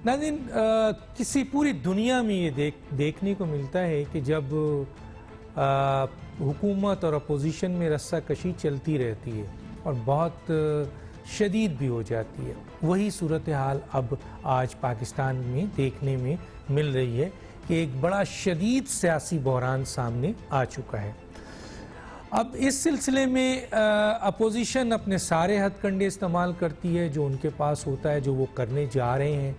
ناظرین، کسی پوری دنیا میں یہ دیکھنے کو ملتا ہے کہ جب حکومت اور اپوزیشن میں رسہ کشی چلتی رہتی ہے اور بہت شدید بھی ہو جاتی ہے، وہی صورتحال اب آج پاکستان میں دیکھنے میں مل رہی ہے کہ ایک بڑا شدید سیاسی بحران سامنے آ چکا ہے۔ اب اس سلسلے میں اپوزیشن اپنے سارے ہتھ کنڈے استعمال کرتی ہے جو ان کے پاس ہوتا ہے، جو وہ کرنے جا رہے ہیں،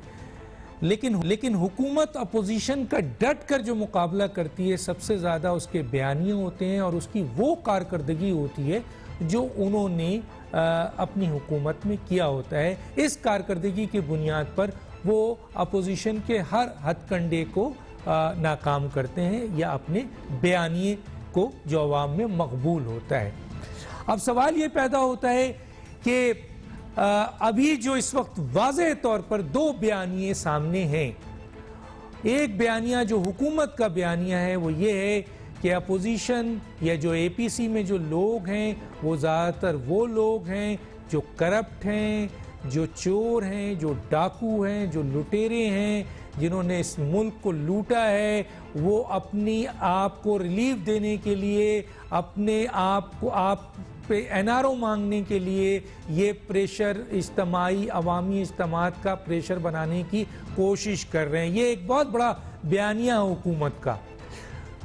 لیکن حکومت اپوزیشن کا ڈٹ کر جو مقابلہ کرتی ہے، سب سے زیادہ اس کے بیانیے ہوتے ہیں اور اس کی وہ کارکردگی ہوتی ہے جو انہوں نے اپنی حکومت میں کیا ہوتا ہے۔ اس کارکردگی کی بنیاد پر وہ اپوزیشن کے ہر ہتھ کنڈے کو ناکام کرتے ہیں یا اپنے بیانیے کو جو عوام میں مقبول ہوتا ہے۔ اب سوال یہ پیدا ہوتا ہے کہ ابھی جو اس وقت واضح طور پر دو بیانیے سامنے ہیں۔ ایک بیانیہ جو حکومت کا بیانیہ ہے وہ یہ ہے کہ اپوزیشن یا جو اے پی سی میں جو لوگ ہیں وہ زیادہ تر وہ لوگ ہیں جو کرپٹ ہیں، جو چور ہیں، جو ڈاکو ہیں، جو لٹیرے ہیں، جنہوں نے اس ملک کو لوٹا ہے۔ وہ اپنی آپ کو ریلیف دینے کے لیے، اپنے آپ پہ این آر او مانگنے کے لیے یہ پریشر اجتماعی عوامی اجتماعات کا پریشر بنانے کی کوشش کر رہے ہیں۔ یہ ایک بہت بڑا بیانیہ حکومت کا۔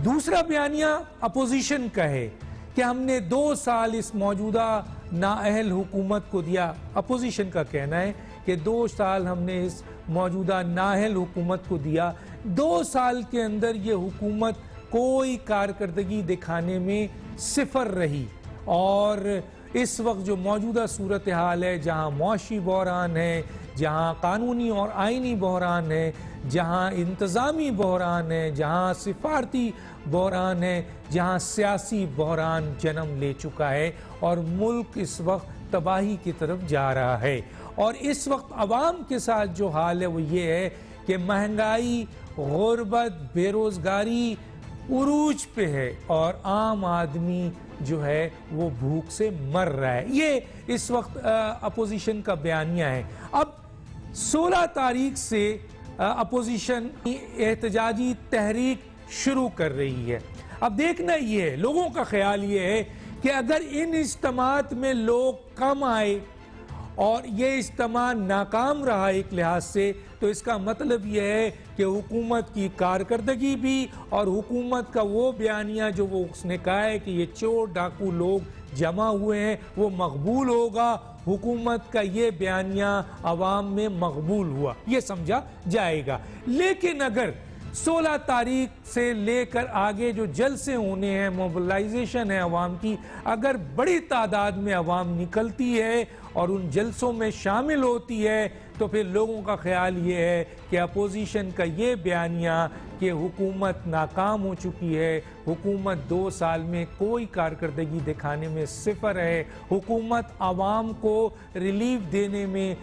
دوسرا بیانیہ اپوزیشن کا ہے کہ ہم نے 2 سال اس موجودہ نااہل حکومت کو دیا۔ اپوزیشن کا کہنا ہے کہ 2 سال ہم نے اس موجودہ نااہل حکومت کو دیا۔ 2 سال کے اندر یہ حکومت کوئی کارکردگی دکھانے میں صفر رہی، اور اس وقت جو موجودہ صورتحال ہے، جہاں معاشی بحران ہے، جہاں قانونی اور آئینی بحران ہے، جہاں انتظامی بحران ہے، جہاں سفارتی بحران ہے، جہاں سیاسی بحران جنم لے چکا ہے اور ملک اس وقت تباہی کی طرف جا رہا ہے۔ اور اس وقت عوام کے ساتھ جو حال ہے وہ یہ ہے کہ مہنگائی، غربت، بے روزگاری عروج پہ ہے اور عام آدمی جو ہے وہ بھوک سے مر رہا ہے۔ یہ اس وقت اپوزیشن کا بیانیہ ہے۔ اب 16 تاریخ سے اپوزیشن احتجاجی تحریک شروع کر رہی ہے۔ اب دیکھنا یہ ہے، لوگوں کا خیال یہ ہے کہ اگر ان اجتماعات میں لوگ کم آئے اور یہ اجتماع ناکام رہا ایک لحاظ سے، تو اس کا مطلب یہ ہے کہ حکومت کی کارکردگی بھی اور حکومت کا وہ بیانیہ جو وہ اس نے کہا ہے کہ یہ چور ڈاکو لوگ جمع ہوئے ہیں وہ مقبول ہوگا۔ حکومت کا یہ بیانیہ عوام میں مقبول ہوا، یہ سمجھا جائے گا۔ لیکن اگر 16 تاریخ سے لے کر آگے جو جلسے ہونے ہیں، موبلائزیشن ہے عوام کی، اگر بڑی تعداد میں عوام نکلتی ہے اور ان جلسوں میں شامل ہوتی ہے، تو پھر لوگوں کا خیال یہ ہے کہ اپوزیشن کا یہ بیانیہ کہ حکومت ناکام ہو چکی ہے، حکومت 2 سال میں کوئی کارکردگی دکھانے میں صفر ہے، حکومت عوام کو ریلیف دینے میں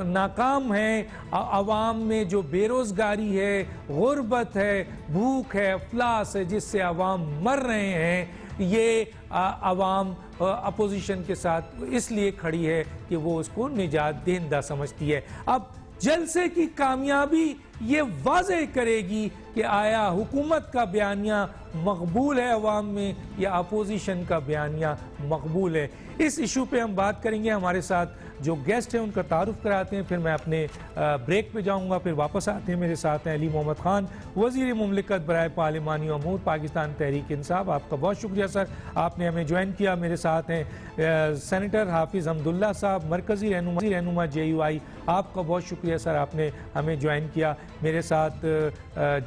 ناکام ہے، عوام میں جو بے روزگاری ہے، غربت ہے، بھوک ہے، افلاس ہے، جس سے عوام مر رہے ہیں، یہ عوام اپوزیشن کے ساتھ اس لیے کھڑی ہے کہ وہ اس کو نجات دہندہ سمجھتی ہے۔ اب جلسے کی کامیابی یہ واضح کرے گی کہ آیا حکومت کا بیانیہ مقبول ہے عوام میں یا اپوزیشن کا بیانیہ مقبول ہے۔ اس ایشو پہ ہم بات کریں گے۔ ہمارے ساتھ جو گیسٹ ہیں ان کا تعارف کراتے ہیں، پھر میں اپنے بریک پہ جاؤں گا، پھر واپس آتے ہیں۔ میرے ساتھ ہیں علی محمد خان، وزیر مملکت برائے پارلیمانی امور، پاکستان تحریک انصاف۔ آپ کا بہت شکریہ سر، آپ نے ہمیں جوائن کیا۔ میرے ساتھ ہیں سینیٹر حافظ حمداللہ صاحب، مرکزی رہنما جے یو آئی۔ آپ کا بہت شکریہ سر، آپ نے ہمیں جوائن کیا۔ میرے ساتھ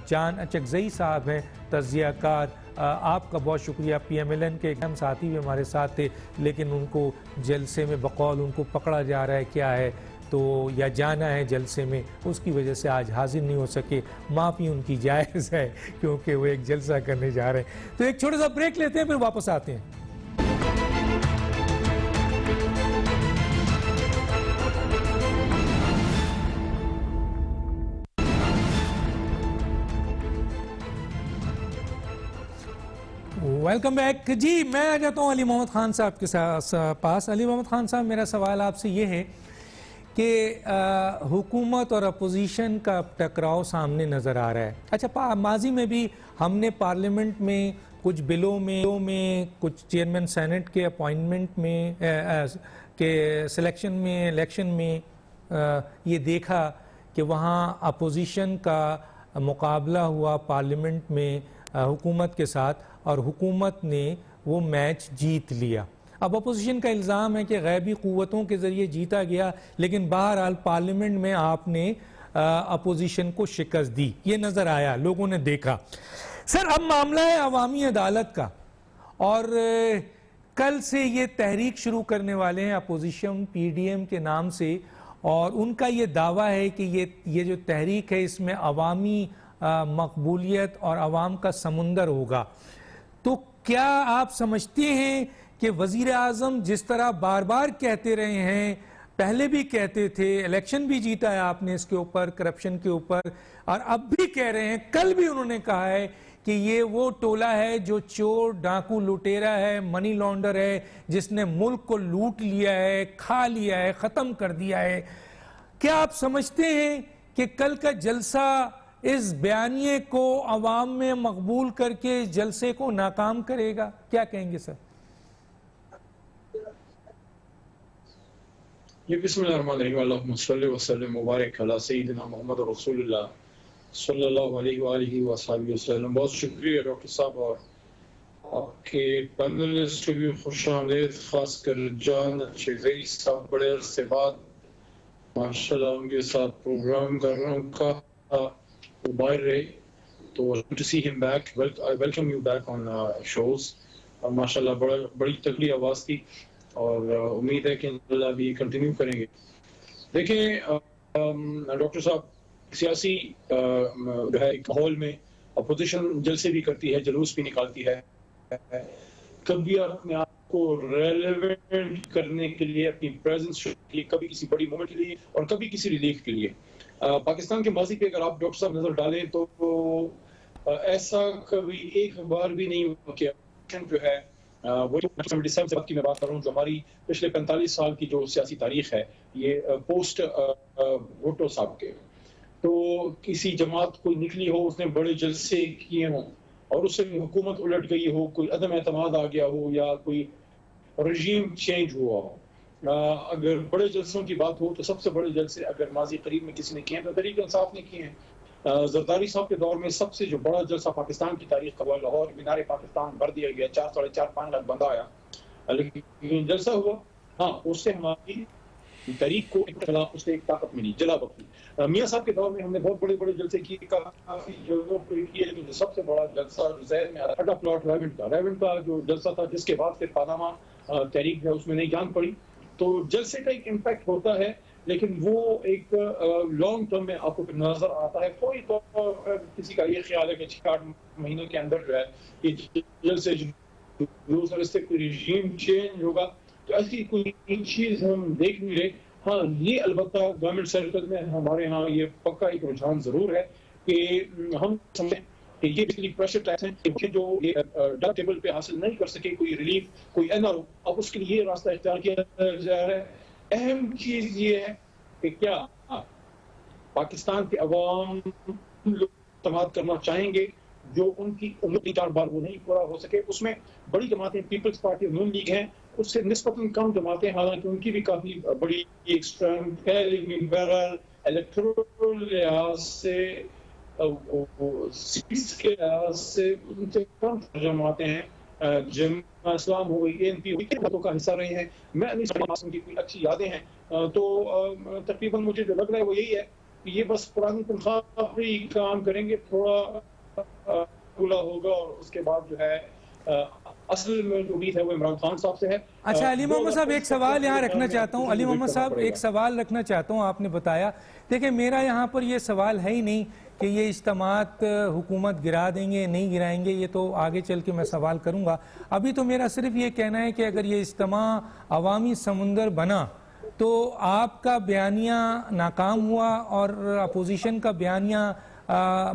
جان اچکزئی صاحب ہیں، تجزیہ کار۔ آپ کا بہت شکریہ۔ پی ایم ایل این کے ایک اہم ساتھی بھی ہمارے ساتھ تھے، لیکن ان کو جلسے میں بقول ان کو پکڑا جا رہا ہے کیا ہے تو یا جانا ہے جلسے میں، اس کی وجہ سے آج حاضر نہیں ہو سکے۔ معافی ان کی جائز ہے کیونکہ وہ ایک جلسہ کرنے جا رہے ہیں۔ تو ایک چھوٹا سا بریک لیتے ہیں، پھر واپس آتے ہیں۔ ویلکم بیک جی، میں آ جاتا ہوں علی محمد خان صاحب کے پاس۔ علی محمد خان صاحب، میرا سوال آپ سے یہ ہے کہ حکومت اور اپوزیشن کا ٹکراؤ سامنے نظر آ رہا ہے. اچھا ماضی میں بھی ہم نے پارلیمنٹ میں کچھ بلوں میں کچھ چیئرمین سینٹ کے اپوائنٹمنٹ میں کے سلیکشن میں الیکشن میں یہ دیکھا کہ وہاں اپوزیشن کا مقابلہ ہوا پارلیمنٹ میں حکومت کے ساتھ اور حکومت نے وہ میچ جیت لیا. اب اپوزیشن کا الزام ہے کہ غیبی قوتوں کے ذریعے جیتا گیا، لیکن بہرحال پارلیمنٹ میں آپ نے اپوزیشن کو شکست دی، یہ نظر آیا، لوگوں نے دیکھا. سر اب معاملہ ہے عوامی عدالت کا، اور کل سے یہ تحریک شروع کرنے والے ہیں اپوزیشن پی ڈی ایم کے نام سے، اور ان کا یہ دعویٰ ہے کہ یہ جو تحریک ہے اس میں عوامی مقبولیت اور عوام کا سمندر ہوگا. تو کیا آپ سمجھتے ہیں کہ وزیر اعظم جس طرح بار بار کہتے رہے ہیں، پہلے بھی کہتے تھے، الیکشن بھی جیتا ہے آپ نے اس کے اوپر، کرپشن کے اوپر، اور اب بھی کہہ رہے ہیں، کل بھی انہوں نے کہا ہے کہ یہ وہ ٹولہ ہے جو چور ڈاکو لٹیرا ہے، منی لانڈر ہے، جس نے ملک کو لوٹ لیا ہے، کھا لیا ہے، ختم کر دیا ہے. کیا آپ سمجھتے ہیں کہ کل کا جلسہ اس بیانیے کو عوام میں مقبول کر کے جلسے کو ناکام کرے گا؟ کیا کہیں گے سر؟ بسم اللہ الرحمن الرحیم. اللہم صلی وسلم مبارک علی سیدنا محمد رسول اللہ صلی اللہ علیہ وآلہ وصحبہ وسلم. بہت شکریہ ڈاکٹر صاحب، اور آپ کے پینلسٹ بھی خوش آمدید، خاص کر جان شیخی صاحب، بڑے عرصے بعد ماشاءاللہ ان کے ساتھ پروگرام کر رہا ہوں کا وہ باہر رہے، تو to see him back. I welcome you back on shows. اور ماشاءاللہ بڑی تکڑی آواز تھی، اور امید ہے کہ انشاءاللہ بھی کنٹینیو کریں گے. دیکھیں ڈاکٹر صاحب، سیاسی جو ہے ایک ماحول میں اپوزیشن جلسے بھی کرتی ہے، جلوس بھی نکالتی ہے، کبھی اپنے آپ کو ریلیونٹ کرنے کے لیے، اپنی پریزنس کے لیے، کبھی کسی بڑی مومنٹ کے لیے، اور کبھی کسی ریلیف کے لیے. پاکستان کے ماضی پہ اگر آپ ڈاکٹر صاحب نظر ڈالیں تو ایسا کبھی ایک بار بھی نہیں ہوا کہ جو ہے وہ کی میں بات کر رہا ہوں، جو ہماری پچھلے 45 سال کی جو سیاسی تاریخ ہے، یہ پوسٹ بھٹو صاحب کے، تو کسی جماعت کوئی نکلی ہو، اس نے بڑے جلسے کیے ہوں، اور اس سے حکومت الٹ گئی ہو، کوئی عدم اعتماد آ گیا ہو، یا کوئی رژیم چینج ہوا ہو. اگر بڑے جلسوں کی بات ہو تو سب سے بڑے جلسے اگر ماضی قریب میں کسی نے کیے ہیں تو تحریک انصاف نے کیے ہیں. زرداری صاحب کے دور میں سب سے جو بڑا جلسہ پاکستان کی تاریخ کا ہوا، لاہور مینار پاکستان بھر دیا گیا، 4.5 لاکھ بندہ آیا، لیکن جلسہ ہوا. ہاں، اس سے ہماری تحریک کو اس سے ایک طاقت ملی، جلا بخشی. میاں صاحب کے دور میں ہم نے بہت بڑے بڑے جلسے کیے، کافی جگہوں پہ کیے، لیکن سب سے بڑا جلسہ ذہن میں آتا پلاٹ ریونٹ کا جو جلسہ تھا، جس کے بعد پھر پاناما تحریک ہے اس میں نئی جان پڑی. تو جلسے کا ایک امپیکٹ ہوتا ہے، لیکن وہ ایک لانگ ٹرم میں آپ کو نظر آتا ہے. کوئی تو کسی کا یہ خیال ہے کہ 6-8 مہینوں کے اندر جو ہے یہ جلسے سے کوئی رژیم چینج ہوگا، تو ایسی کوئی چیز ہم دیکھ نہیں رہے. ہاں، یہ البتہ گورنمنٹ سرکل میں ہمارے ہاں یہ پکا ایک رجحان ضرور ہے کہ ہم سمجھیں کہ یہ بجلی پریشر ٹیکس ہیں کہ جو ڈر ٹیبل پہ حاصل نہیں کر سکے، کوئی ریلیف، کوئی این آر او، اب اس کے لیے یہ راستہ اختیار کیا جا رہا ہے. اہم چیز یہ ہے کہ کیا پاکستان کے عوام اعتماد کرنا چاہیں گے، جو ان کی امید 4 بار وہ نہیں پورا ہو سکے. اس میں بڑی جماعتیں پیپلز پارٹی نون لیگ ہیں، اس سے نسبتاً کم جماعتیں، حالانکہ ان کی بھی کافی بڑی ایک اسٹرینتھ ہے، لیکن بہرحال الیکٹرل لحاظ سے، سیٹس کے لحاظ سے ان سے کم جماعتیں ہیں. جماعت اسلام ہو گئی، اے این پی ہو گئی، باتوں کا حصہ رہے ہیں. میں ان کی کوئی اچھی یادیں ہیں، تو تقریباً مجھے جو لگ رہا ہے وہ یہی ہے کہ یہ بس پرانی تنخواہ پہ کام کریں گے، تھوڑا پورا ہوگا، اور اس کے بعد جو ہے اصل میں جو امید ہے وہ عمران خان صاحب سے ہے. اچھا علی محمد صاحب، ایک سوال یہاں رکھنا چاہتا ہوں. علی محمد صاحب ایک سوال رکھنا چاہتا ہوں. آپ نے بتایا، دیکھیں میرا یہاں پر یہ سوال ہے ہی نہیں کہ یہ اجتماعات حکومت گرا دیں گے نہیں گرائیں گے، یہ تو آگے چل کے میں سوال کروں گا. ابھی تو میرا صرف یہ کہنا ہے کہ اگر یہ اجتماع عوامی سمندر بنا تو آپ کا بیانیہ ناکام ہوا اور اپوزیشن کا بیانیہ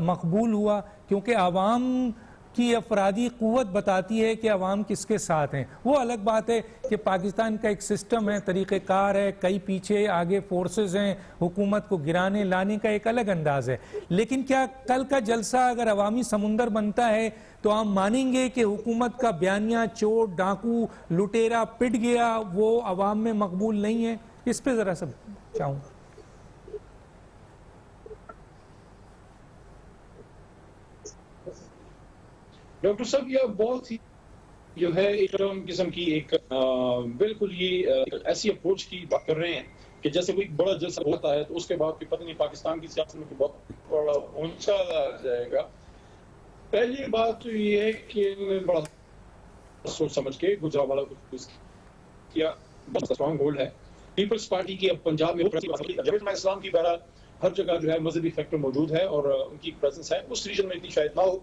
مقبول ہوا، کیونکہ عوام کی افرادی قوت بتاتی ہے کہ عوام کس کے ساتھ ہیں. وہ الگ بات ہے کہ پاکستان کا ایک سسٹم ہے, طریقہ کار ہے, کئی پیچھے آگے فورسز ہیں, حکومت کو گرانے لانے کا ایک الگ انداز ہے. لیکن کیا کل کا جلسہ اگر عوامی سمندر بنتا ہے تو ہم مانیں گے کہ حکومت کا بیانیہ چور, ڈاکو, لٹیرا پٹ گیا وہ عوام میں مقبول نہیں ہے؟ اس پہ ذرا سا چاہوں. ڈاکٹر صاحب یہ بہت ہی جو ہے ایک قسم کی ایک بالکل یہ ایسی اپروچ کی بات کر رہے ہیں کہ جیسے کوئی بڑا جلسہ ہوتا ہے تو اس کے بعد بھی پتہ نہیں پاکستان کی سیاست میں بہت بڑا اونچا جائے گا. پہلی بات تو یہ ہے کہ بڑا سوچ سمجھ کے گجرانوالہ کو کیا بہت اسٹرانگ ہولڈ ہے پیپلز پارٹی کی. اب پنجاب میں جماعت اسلام کی بہرحال ہر جگہ جو ہے مذہبی فیکٹر موجود ہے اور ان کی پریزنس ہے. اس ریجن میں اتنی شاید نہ ہو,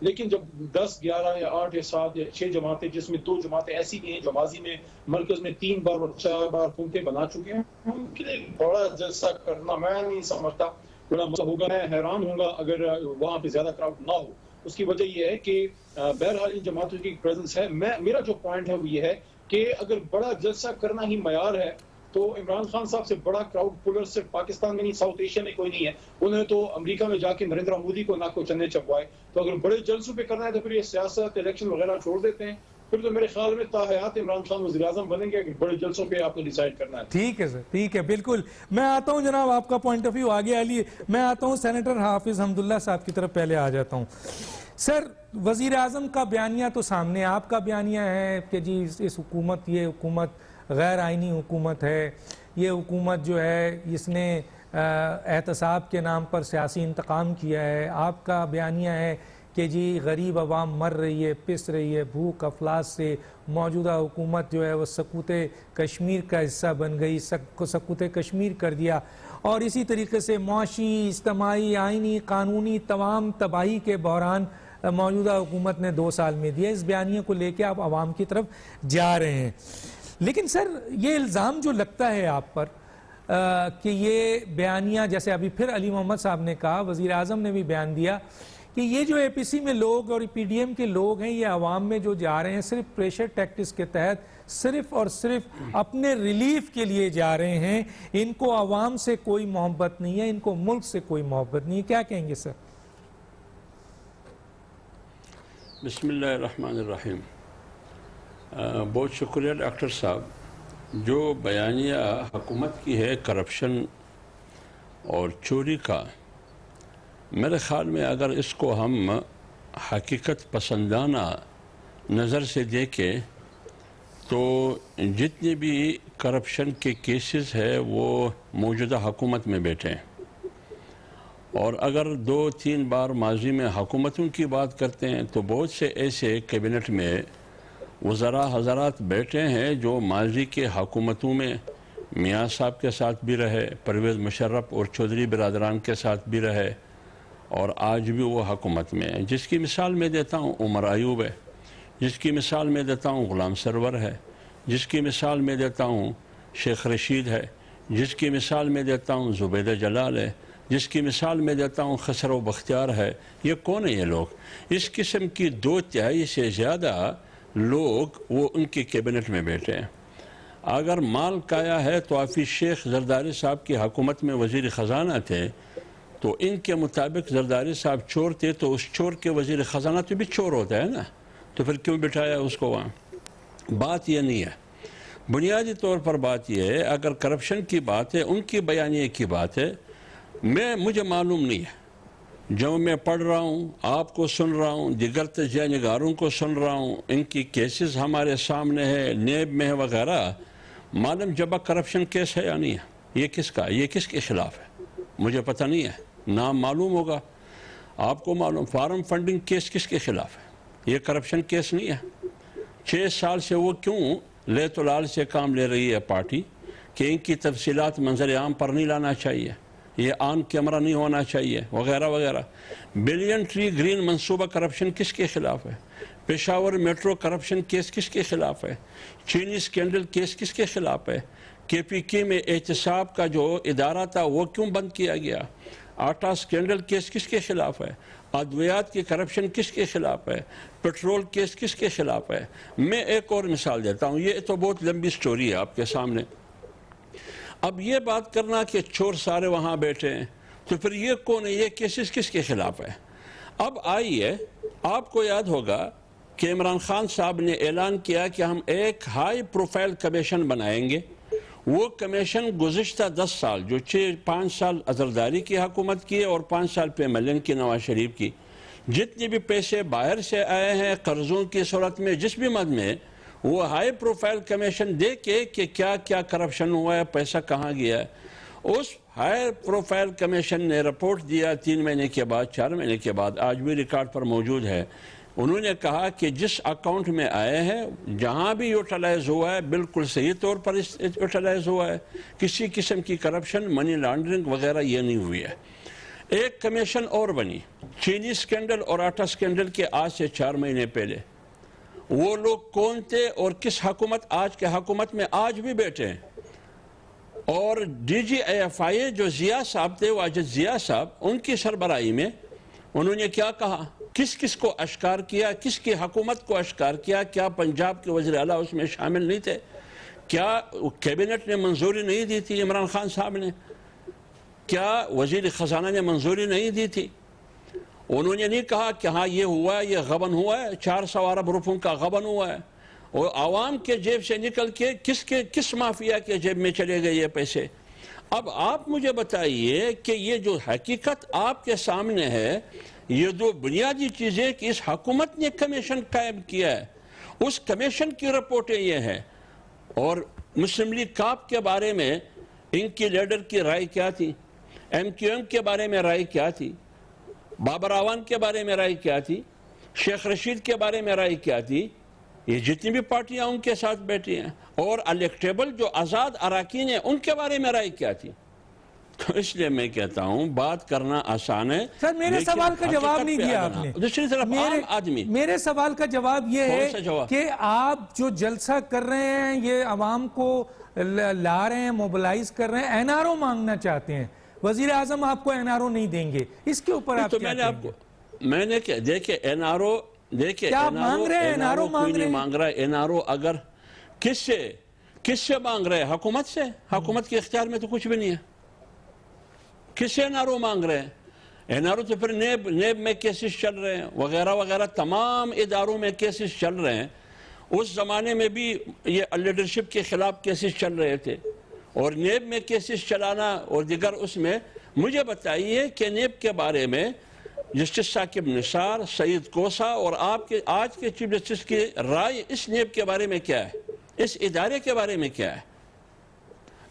لیکن جب 10, 11 یا 8 یا 7 یا 6 جماعتیں, جس میں 2 جماعتیں ایسی بھی ہیں جو ماضی میں مرکز میں 3 بار اور 4 بار حکومتیں بنا چکے ہیں, ان کے لیے بڑا جلسہ کرنا میں نہیں سمجھتا بڑا مسئلہ ہوگا. میں حیران ہوں گا اگر وہاں پہ زیادہ کراؤڈ نہ ہو. اس کی وجہ یہ ہے کہ بہرحال ان جماعتوں کی پریزنس ہے. میرا جو پوائنٹ ہے وہ یہ ہے کہ اگر بڑا جلسہ کرنا ہی معیار ہے تو عمران خان صاحب سے بڑا کراؤڈ پولر صرف پاکستان میں نہیں, ساؤتھ ایشیا میں کوئی نہیں ہے. انہوں نے تو امریکہ میں جا کے نریندر مودی کو ناک کو چنے چبوائے. تو اگر بڑے جلسوں پہ کرنا ہے تو پھر یہ سیاست, الیکشن وغیرہ چھوڑ دیتے ہیں. پھر تو میرے خیال میں تا حیات عمران خان وزیر اعظم بنیں گے اگر بڑے جلسوں پہ آپ کو ڈیسائیڈ کرنا ہے. ٹھیک ہے سر, ٹھیک ہے, بالکل. میں آتا ہوں جناب, آپ کا پوائنٹ آف ویو آگے آئیے. میں آتا ہوں سینیٹر حافظ حمداللہ صاحب کی طرف پہلے آ جاتا ہوں. سر, وزیر اعظم کا بیانیہ تو سامنے, آپ کا بیانیہ ہے کہ جی اس حکومت, یہ حکومت غیر آئینی حکومت ہے, یہ حکومت جو ہے اس نے احتساب کے نام پر سیاسی انتقام کیا ہے. آپ کا بیانیہ ہے کہ جی غریب عوام مر رہی ہے, پس رہی ہے بھوک افلاس سے, موجودہ حکومت جو ہے وہ سقوط کشمیر کا حصہ بن گئی, سقوط کشمیر کر دیا, اور اسی طریقے سے معاشی, اجتماعی, آئینی, قانونی تمام تباہی کے بحران موجودہ حکومت نے 2 سال میں دیا. اس بیانیے کو لے کے آپ عوام کی طرف جا رہے ہیں. لیکن سر یہ الزام جو لگتا ہے آپ پر کہ یہ بیانیہ, جیسے ابھی پھر علی محمد صاحب نے کہا, وزیر اعظم نے بھی بیان دیا کہ یہ جو اے پی سی میں لوگ اور پی ڈی ایم کے لوگ ہیں یہ عوام میں جو جا رہے ہیں صرف پریشر ٹیکٹکس کے تحت صرف اور صرف اپنے ریلیف کے لیے جا رہے ہیں, ان کو عوام سے کوئی محبت نہیں ہے, ان کو ملک سے کوئی محبت نہیں ہے. کیا کہیں گے سر؟ بسم اللہ الرحمن الرحیم. بہت شکریہ ڈاکٹر صاحب. جو بیانیہ حکومت کی ہے کرپشن اور چوری کا, میرے خیال میں اگر اس کو ہم حقیقت پسندانہ نظر سے دیکھیں تو جتنے بھی کرپشن کے کیسز ہے وہ موجودہ حکومت میں بیٹھے ہیں. اور اگر 2-3 بار ماضی میں حکومتوں کی بات کرتے ہیں تو بہت سے ایسے کیبنٹ میں وزراء حضرات بیٹھے ہیں جو ماضی کے حکومتوں میں میاں صاحب کے ساتھ بھی رہے, پرویز مشرف اور چودھری برادران کے ساتھ بھی رہے, اور آج بھی وہ حکومت میں ہے. جس کی مثال میں دیتا ہوں عمر ایوب ہے, جس کی مثال میں دیتا ہوں غلام سرور ہے, جس کی مثال میں دیتا ہوں شیخ رشید ہے, جس کی مثال میں دیتا ہوں زبیدہ جلال ہے, جس کی مثال میں دیتا ہوں خسرو بختیار ہے. یہ کون ہے یہ لوگ؟ اس قسم کی 2/3 سے زیادہ لوگ وہ ان کی کیبنٹ میں بیٹھے ہیں. اگر مال کایا ہے تو حافظ شیخ زرداری صاحب کی حکومت میں وزیر خزانہ تھے, تو ان کے مطابق زرداری صاحب چور تھے تو اس چور کے وزیر خزانہ تو بھی چور ہوتا ہے نا, تو پھر کیوں بٹھایا اس کو وہاں؟ بات یہ نہیں ہے. بنیادی طور پر بات یہ ہے, اگر کرپشن کی بات ہے, ان کی بیانیے کی بات ہے, مجھے معلوم نہیں ہے. جو میں پڑھ رہا ہوں, آپ کو سن رہا ہوں, دیگر تجزیہ نگاروں کو سن رہا ہوں, ان کی کیسز ہمارے سامنے ہے, نیب میں ہے وغیرہ, معلوم جبہ کرپشن کیس ہے یا نہیں ہے. یہ کس کا, یہ کس کے خلاف ہے مجھے پتہ نہیں ہے, نام معلوم ہوگا آپ کو معلوم. فارم فنڈنگ کیس کس کے خلاف ہے؟ یہ کرپشن کیس نہیں ہے. 6 سال سے وہ کیوں لیت و لال سے کام لے رہی ہے پارٹی کہ ان کی تفصیلات منظر عام پر نہیں لانا چاہیے, یہ آن کیمرہ نہیں ہونا چاہیے وغیرہ وغیرہ. بلین ٹری گرین منصوبہ کرپشن کس کے خلاف ہے؟ پشاور میٹرو کرپشن کیس کس کے خلاف ہے؟ چینی سکینڈل کیس کس کے خلاف ہے؟ KPK میں احتساب کا جو ادارہ تھا وہ کیوں بند کیا گیا؟ آٹا سکینڈل کیس کس کے خلاف ہے؟ ادویات کی کرپشن کس کے خلاف ہے؟ پیٹرول کیس کس کے خلاف ہے؟ میں ایک اور مثال دیتا ہوں، یہ تو بہت لمبی سٹوری ہے آپ کے سامنے۔ اب یہ بات کرنا کہ چور سارے وہاں بیٹھے ہیں، تو پھر یہ کون ہے؟ یہ کیسز کس کے خلاف ہے؟ اب آئیے، آپ کو یاد ہوگا کہ عمران خان صاحب نے اعلان کیا کہ ہم ایک ہائی پروفائل کمیشن بنائیں گے۔ وہ کمیشن گزشتہ 10 سال، جو 5 سال زرداری کی حکومت کی اور 5 سال پہ ملن کی نواز شریف کی، جتنے بھی پیسے باہر سے آئے ہیں قرضوں کی صورت میں جس بھی مد میں، وہ ہائی پروفائل کمیشن دے کے کہ کیا کیا کرپشن ہوا ہے، پیسہ کہاں گیا ہے۔ اس ہائی پروفائل کمیشن نے رپورٹ دیا 3 مہینے کے بعد، 4 مہینے کے بعد، آج بھی ریکارڈ پر موجود ہے۔ انہوں نے کہا کہ جس اکاؤنٹ میں آئے ہیں، جہاں بھی یوٹیلائز ہوا ہے بالکل صحیح طور پر یوٹیلائز ہوا ہے، کسی قسم کی کرپشن، منی لانڈرنگ وغیرہ یہ نہیں ہوئی ہے۔ ایک کمیشن اور بنی چینی سکینڈل اور آٹا سکینڈل کے آج سے 4 مہینے پہلے۔ وہ لوگ کون تھے اور کس حکومت، آج کے حکومت میں آج بھی بیٹھے ہیں؟ اور DGIFI جو ضیاء صاحب تھے، واجد ضیاء صاحب، ان کی سربراہی میں انہوں نے کیا کہا، کس کس کو اشکار کیا، کس کی حکومت کو اشکار کیا؟ کیا پنجاب کے وزیر اعلیٰ اس میں شامل نہیں تھے؟ کیا کیبنٹ نے منظوری نہیں دی تھی عمران خان صاحب نے؟ کیا وزیر خزانہ نے منظوری نہیں دی تھی؟ انہوں نے نہیں کہا کہ ہاں یہ ہوا ہے، یہ غبن ہوا ہے، 400 ارب روپوں کا غبن ہوا ہے، اور عوام کے جیب سے نکل کے کس مافیا کے جیب میں چلے گئے یہ پیسے؟ اب آپ مجھے بتائیے کہ یہ جو حقیقت آپ کے سامنے ہے، یہ دو بنیادی چیزیں کہ اس حکومت نے کمیشن قائم کیا ہے، اس کمیشن کی رپورٹیں یہ ہیں۔ اور مسلم لیگ کاپ کے بارے میں ان کی لیڈر کی رائے کیا تھی؟ MQM کے بارے میں رائے کیا تھی؟ بابر اعوان کے بارے میں رائے کیا تھی؟ شیخ رشید کے بارے میں رائے کیا تھی؟ یہ جتنی بھی پارٹیاں ان کے ساتھ بیٹھی ہیں، اور الیکٹیبل جو آزاد اراکین ہیں ان کے بارے میں رائے کیا تھی؟ تو اس لیے میں کہتا ہوں بات کرنا آسان ہے۔ سر میرے سوال کا جواب نہیں دیا آپ نے۔ دوسری طرف عام آدمی، میرے سوال کا جواب یہ ہے کہ آپ جو جلسہ کر رہے ہیں، یہ عوام کو لا رہے ہیں، موبلائز کر رہے ہیں، NRO مانگنا چاہتے ہیں، وزیر اعظم آپ کو NRO نہیں دیں گے، اس کے اوپر آپ کیا کہیں گے؟ میں نے کہا دیکھیں NRO، دیکھیں NRO کوئی نہیں مانگ رہا ہے۔ NRO اگر کس سے مانگ رہے ہیں؟ حکومت سے؟ حکومت کے اختیار میں تو کچھ بھی نہیں ہے۔ کس سے NRO مانگ رہے ہیں؟ NRO تو پھر نیب میں کیسز چل رہے ہیں وغیرہ وغیرہ، تمام اداروں میں کیسز چل رہے ہیں۔ اس زمانے میں بھی یہ لیڈرشپ کے خلاف کیسز چل رہے تھے، اور نیب میں کیسز چلانا اور دیگر اس میں۔ مجھے بتائیے کہ نیب کے بارے میں جسٹس ثاقب نثار، سعید کوسا اور آپ کے آج کے چیف جسٹس کی رائے اس نیب کے بارے میں کیا ہے؟ اس ادارے کے بارے میں کیا ہے؟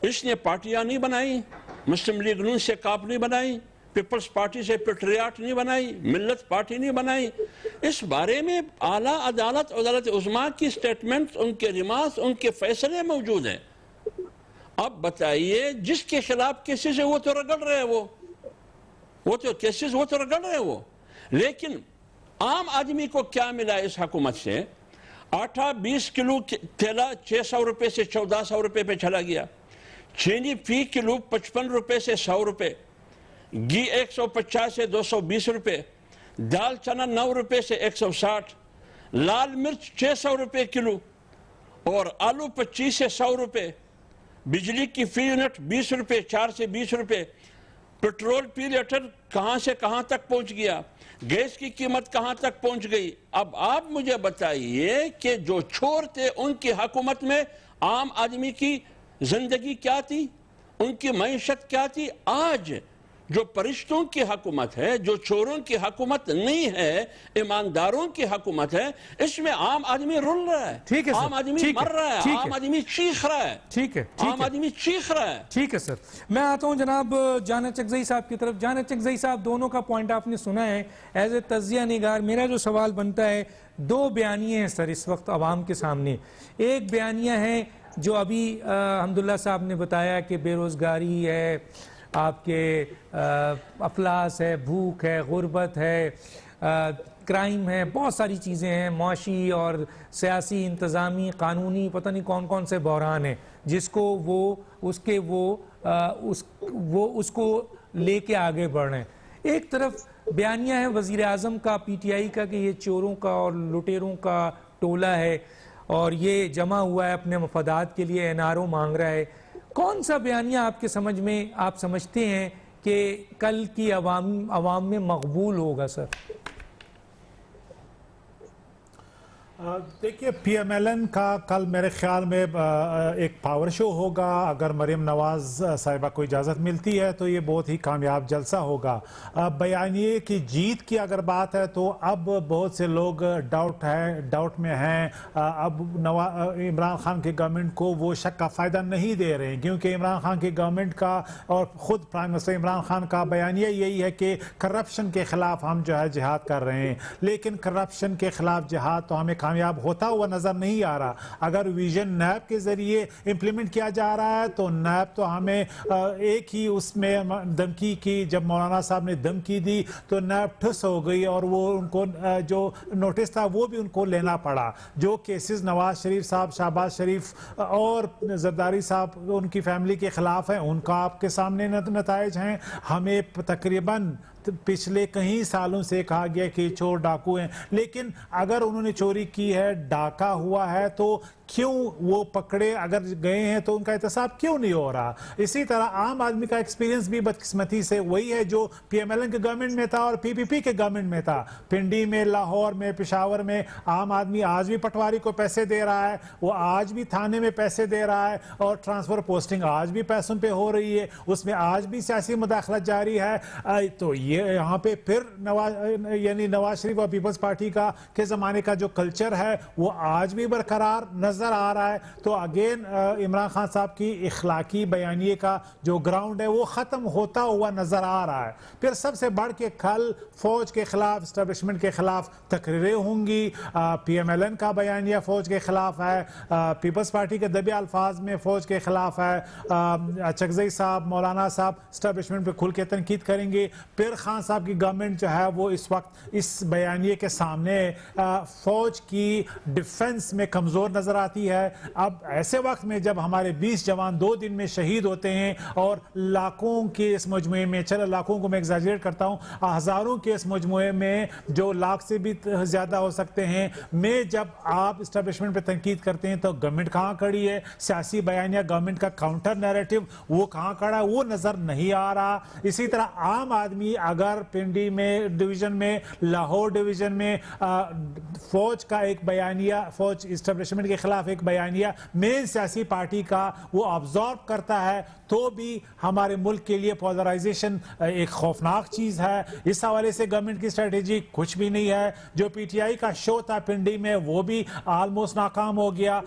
اس نے پارٹیاں نہیں بنائی، مسلم لیگ نون سے کاپ نہیں بنائی، پیپلز پارٹی سے پیٹریاٹ نہیں بنائی، ملت پارٹی نہیں بنائی۔ اس بارے میں اعلیٰ عدالت، عدالت عظمیٰ کی سٹیٹمنٹ، ان کے ریمارکس، ان کے فیصلے موجود ہیں۔ اب بتائیے جس کے خلاف کیسز ہے وہ تو رگڑ رہے ہیں، وہ تو رگڑ رہے ہیں وہ۔ لیکن عام آدمی کو کیا ملا اس حکومت سے؟ آٹا 20 کلو تھیلا 600 روپے سے 1400 روپے پہ چلا گیا، چینی فی کلو 55 روپے سے 100 روپے، گھی 150 سے 220 روپے، دال چنا 9 روپے سے 160، لال مرچ 600 روپے کلو، اور آلو 25 سے 100 روپے، بجلی کی فی یونٹ 20 روپے، 4 سے 20 روپے، پیٹرول فی لیٹر کہاں سے کہاں تک پہنچ گیا، گیس کی قیمت کہاں تک پہنچ گئی۔ اب آپ مجھے بتائیے کہ جو چور تھے ان کی حکومت میں عام آدمی کی زندگی کیا تھی، ان کی معیشت کیا تھی؟ آج جو فرشتوں کی حکومت ہے، جو چوروں کی حکومت نہیں ہے، ایمانداروں کی حکومت ہے، اس میں عام آدمی رول رہا ہے، عام آدمی مر رہا ہے، عام آدمی چیخ رہا ہے، عام آدمی چیخ رہا ہے۔ ٹھیک ہے سر، میں آتا ہوں جناب جانا چکزئی صاحب کی طرف۔ جانا چکزئی صاحب، دونوں کا پوائنٹ آپ نے سنا ہے۔ ایز اے تجزیہ نگار میرا جو سوال بنتا ہے، 2 بیانیے ہیں سر اس وقت عوام کے سامنے۔ ایک بیانیہ ہے جو ابھی حمداللہ صاحب نے بتایا کہ بے روزگاری ہے، آپ کے افلاس ہے، بھوک ہے، غربت ہے، کرائم ہے، بہت ساری چیزیں ہیں، معاشی اور سیاسی، انتظامی، قانونی، پتہ نہیں کون کون سے بحران ہیں جس کو وہ اس کو لے کے آگے بڑھ رہے ہیں۔ ایک طرف بیانیہ ہے وزیر اعظم کا پی ٹی آئی کا کہ یہ چوروں کا اور لٹیروں کا ٹولہ ہے اور یہ جمع ہوا ہے اپنے مفادات کے لیے، این آر او مانگ رہا ہے۔ کون سا بیانیہ آپ کے سمجھ میں آپ سمجھتے ہیں کہ کل کی عوام میں مقبول ہوگا سر؟ دیکھیے پی ایم ایل این کا کل میرے خیال میں ایک پاور شو ہوگا، اگر مریم نواز صاحبہ کو اجازت ملتی ہے تو یہ بہت ہی کامیاب جلسہ ہوگا۔ بیانیے کی جیت کی اگر بات ہے تو اب بہت سے لوگ ڈاؤٹ میں ہیں، اب عمران خان کی گورنمنٹ کو وہ شک کا فائدہ نہیں دے رہے ہیں، کیونکہ عمران خان کی گورنمنٹ کا اور خود پرائم منسٹر عمران خان کا بیانیہ یہی ہے کہ کرپشن کے خلاف ہم جو ہے جہاد کر رہے ہیں، لیکن کرپشن کے خلاف جہاد تو ہمیں کامیاب ہوتا ہوا نظر نہیں آ رہا۔ اگر ویژن نیب کے ذریعے امپلیمنٹ کیا جا رہا ہے تو نیب تو ہمیں ایک ہی اس میں دھمکی کی، جب مولانا صاحب نے دھمکی دی تو نیب ٹھس ہو گئی اور وہ ان کو جو نوٹس تھا وہ بھی ان کو لینا پڑا۔ جو کیسز نواز شریف صاحب، شہباز شریف اور زرداری صاحب ان کی فیملی کے خلاف ہیں، ان کا آپ کے سامنے نتائج ہیں۔ ہمیں تقریباً پچھلے کئی سالوں سے کہا گیا کہ چور ڈاکو ہیں، لیکن اگر انہوں نے چوری کی ہے، ڈاکہ ہوا ہے، تو کیوں وہ پکڑے اگر گئے ہیں تو ان کا احتساب کیوں نہیں ہو رہا؟ اسی طرح عام آدمی کا ایکسپیرینس بھی بدقسمتی سے وہی ہے جو پی ایم ایل این کے گورنمنٹ میں تھا اور پی پی پی کے گورنمنٹ میں تھا۔ پنڈی میں، لاہور میں، پشاور میں عام آدمی آج بھی پٹواری کو پیسے دے رہا ہے، وہ آج بھی تھانے میں پیسے دے رہا ہے، اور ٹرانسفر پوسٹنگ آج بھی پیسوں پہ ہو رہی ہے، اس میں آج بھی سیاسی مداخلت جاری ہے۔ تو یہ یہاں پہ پھر نواز شریف اور پیپلز پارٹی کا کے زمانے کا جو کلچر ہے وہ آج بھی برقرار نظر آ رہا ہے۔ تو اگین عمران خان صاحب کی اخلاقی بیانیے کا جو گراؤنڈ ہے وہ ختم ہوتا ہوا نظر آ رہا ہے۔ پھر سب سے بڑھ کے کل فوج کے خلاف، اسٹیبلشمنٹ کے خلاف تقریریں ہوں گی۔ پی ایم ایل این کا بیانیہ فوج کے خلاف ہے، پیپلز پارٹی کے دبے الفاظ میں فوج کے خلاف ہے، چکزئی صاحب، مولانا صاحب اسٹیبلشمنٹ پہ کھل کے تنقید کریں گے۔ پھر خان صاحب کی گورنمنٹ جو ہے وہ اس وقت اس بیانیے کے سامنے فوج کی ڈیفنس میں کمزور نظر آتی ہے۔ اب ایسے وقت میں جب ہمارے 20 جوان 2 دن میں شہید ہوتے ہیں اور لاکھوں کے اس مجموعے میں، چلو لاکھوں کو میں ایگزیجریٹ کرتا ہوں، ہزاروں کے اس مجموعے میں جو لاکھ سے بھی زیادہ ہو سکتے ہیں میں جب آپ اسٹیبلشمنٹ پہ تنقید کرتے ہیں تو گورنمنٹ کہاں کھڑی ہے؟ سیاسی بیانیہ گورنمنٹ کا کاؤنٹر نیریٹو وہ کہاں کھڑا ہے؟ وہ نظر نہیں آ رہا۔ اسی طرح عام آدمی اگر پنڈی میں ڈویژن میں، لاہور ڈویژن میں فوج کا ایک بیانیہ، فوج اسٹیبلشمنٹ کے خلاف ایک بیانیہ مین سیاسی پارٹی کا وہ آبزارو کرتا ہے تو بھی ہمارے ملک کے لیے پولرائزیشن ایک خوفناک چیز ہے۔ اس حوالے سے گورنمنٹ کی اسٹریٹجی کچھ بھی نہیں ہے۔ جو پی ٹی آئی کا شو تھا پنڈی میں وہ بھی آلموسٹ ناکام ہو گیا۔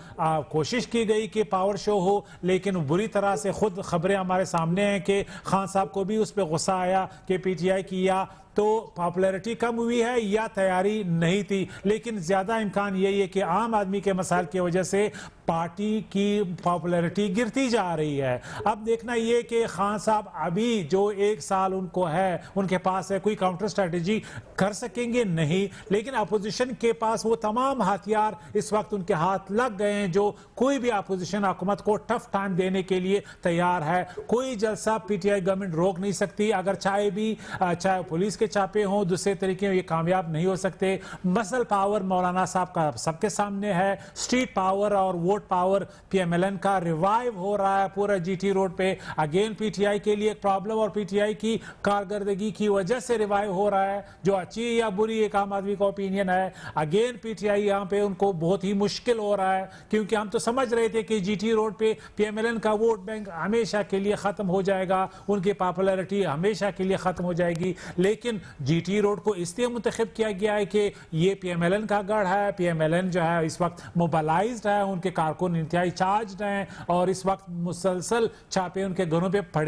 کوشش کی گئی کہ پاور شو ہو، لیکن بری طرح سے خود خبریں ہمارے سامنے ہیں کہ خان صاحب کو بھی اس پہ غصہ آیا کہ پی ٹی آئی کیا تو پاپولیرٹی کم ہوئی ہے یا تیاری نہیں تھی، لیکن زیادہ امکان یہی ہے کہ عام آدمی کے مسائل کی وجہ سے پارٹی کی پاپولیرٹی گرتی جا رہی ہے۔ اب دیکھنا یہ کہ خان صاحب ابھی جو 1 سال ان کو ہے، ان کے پاس ہے، کوئی کاؤنٹر سٹریٹجی کر سکیں گے نہیں، لیکن اپوزیشن کے پاس وہ تمام ہتھیار اس وقت ان کے ہاتھ لگ گئے ہیں جو کوئی بھی اپوزیشن حکومت کو ٹف ٹائم دینے کے لیے تیار ہے۔ کوئی جلسہ پی ٹی آئی گورنمنٹ روک نہیں سکتی، اگر چاہے پولیس کے چاپے ہوں، دوسرے طریقے یہ کامیاب نہیں ہو سکتے۔ مسل پاور مولانا صاحب کا سب کے سامنے ہے، اسٹریٹ پاور اور ووٹ پاور پی ایم ایل این کا ریوائیو ہو رہا ہے پورا جی ٹی روڈ پہ۔ اگین پی ٹی آئی کے لیے ایک پرابلم اور پی ٹی آئی کی کارکردگی کی وجہ سے ریوائیو ہو رہا ہے، جو اچھی یا بری ایک عام آدمی کا اوپینین ہے۔ اگین پی ٹی آئی یہاں پہ ان کو بہت ہی مشکل ہو رہا ہے، کیونکہ ہم تو سمجھ رہے تھے کہ جی ٹی روڈ پہ پی ایم ایل این کا ووٹ بینک ہمیشہ کے لیے ختم ہو جائے گا، ان کی پاپولیرٹی ہمیشہ کے لیے ختم ہو جائے گی، لیکن جی ٹی روڈ کو اس لیے منتخب کیا گیا ہے کہ یہ پی ایم ایل این کا گڑھ ہے۔ پی ایم ایل این جو ہے اس وقت موبلائزڈ ہے، ان کے کارکن انتہائی چارجڈ ہیں اور اس وقت مسلسل چھاپے ان کے گھروں پہ پڑ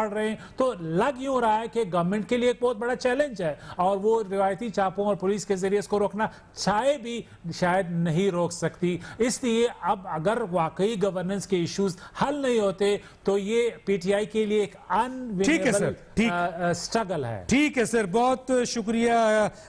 رہے ہیں۔ تو لگ یوں رہا ہے کہ گورنمنٹ کے لیے ایک بہت بڑا چیلنج ہے اور وہ روایتی چھاپوں اور پولیس کے ذریعے اس کو روکنا چاہے بھی شاید نہیں روک سکتی۔ اس لیے اب اگر واقعی گورننس کے ایشوز حل نہیں ہوتے تو یہ پی ٹی آئی کے لیے ایک انوینیبل اسٹرگل ہے۔ ٹھیک ہے سر، بہت شکریہ۔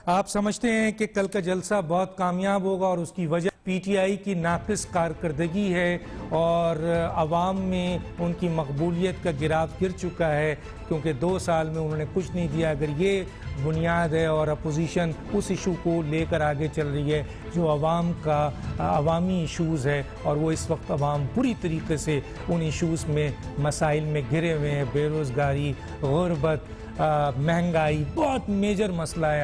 آپ سمجھتے ہیں کہ کل کا جلسہ بہت کامیاب ہوگا اور اس کی وجہ پی ٹی آئی کی ناقص کارکردگی ہے اور عوام میں ان کی مقبولیت کا گراف گر چکا ہے کیونکہ 2 سال میں انہوں نے کچھ نہیں دیا. اگر یہ بنیاد ہے اور اپوزیشن اس ایشو کو لے کر آگے چل رہی ہے جو عوام کا عوامی ایشوز ہے اور وہ اس وقت عوام پوری طریقے سے ان ایشوز میں مسائل میں گھرے ہوئے ہیں, بے روزگاری, غربت, مہنگائی بہت میجر مسئلہ ہے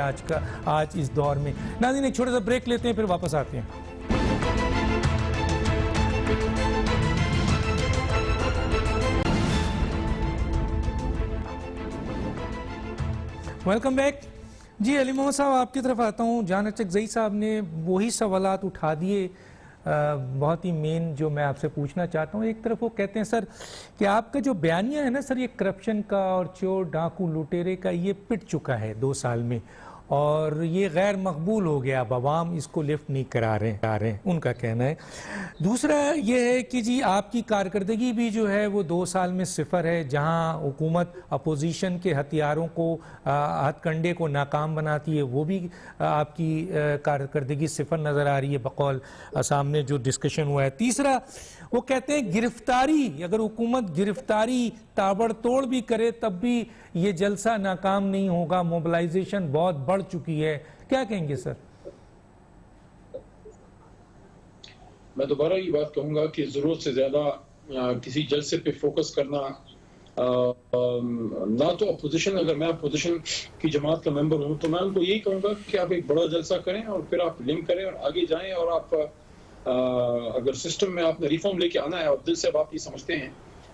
آج اس دور میں. ناظرین ایک چھوٹا سا بریک لیتے ہیں پھر واپس آتے ہیں. Welcome back. جی علی محمد صاحب آپ کی طرف آتا ہوں. جان اچکزئی صاحب نے وہی سوالات اٹھا دیے بہت ہی مین جو میں آپ سے پوچھنا چاہتا ہوں. ایک طرف وہ کہتے ہیں سر کہ آپ کا جو بیانیہ ہے نا سر یہ کرپشن کا اور چور ڈاکو لٹیرے کا یہ پٹ چکا ہے 2 سال میں اور یہ غیر مقبول ہو گیا, اب عوام اس کو لفٹ نہیں کرا رہے ہیں ان کا کہنا ہے. دوسرا یہ ہے کہ جی آپ کی کارکردگی بھی جو ہے وہ 2 سال میں صفر ہے, جہاں حکومت اپوزیشن کے ہتھیاروں کو ہتھ کنڈے کو ناکام بناتی ہے وہ بھی آپ کی کارکردگی صفر نظر آ رہی ہے بقول سامنے جو ڈسکشن ہوا ہے. تیسرا وہ کہتے ہیں گرفتاری, اگر حکومت گرفتاری تابڑ توڑ بھی کرے تب بھی یہ جلسہ ناکام نہیں ہوگا, موبلائزیشن بہت بڑھ چکی ہے. کیا کہیں گے سر؟ میں دوبارہ یہ بات کہوں گا کہ ضرورت سے زیادہ کسی جلسے پہ فوکس کرنا نہ تو اپوزیشن, اگر میں اپوزیشن کی جماعت کا ممبر ہوں تو میں ان کو یہی کہوں گا کہ آپ ایک بڑا جلسہ کریں اور پھر آپ لنک کریں اور آگے جائیں, اور آپ اگر سسٹم میں آپ نے ریفارم لے کے آنا ہے اور دل سے آپ یہ سمجھتے ہیں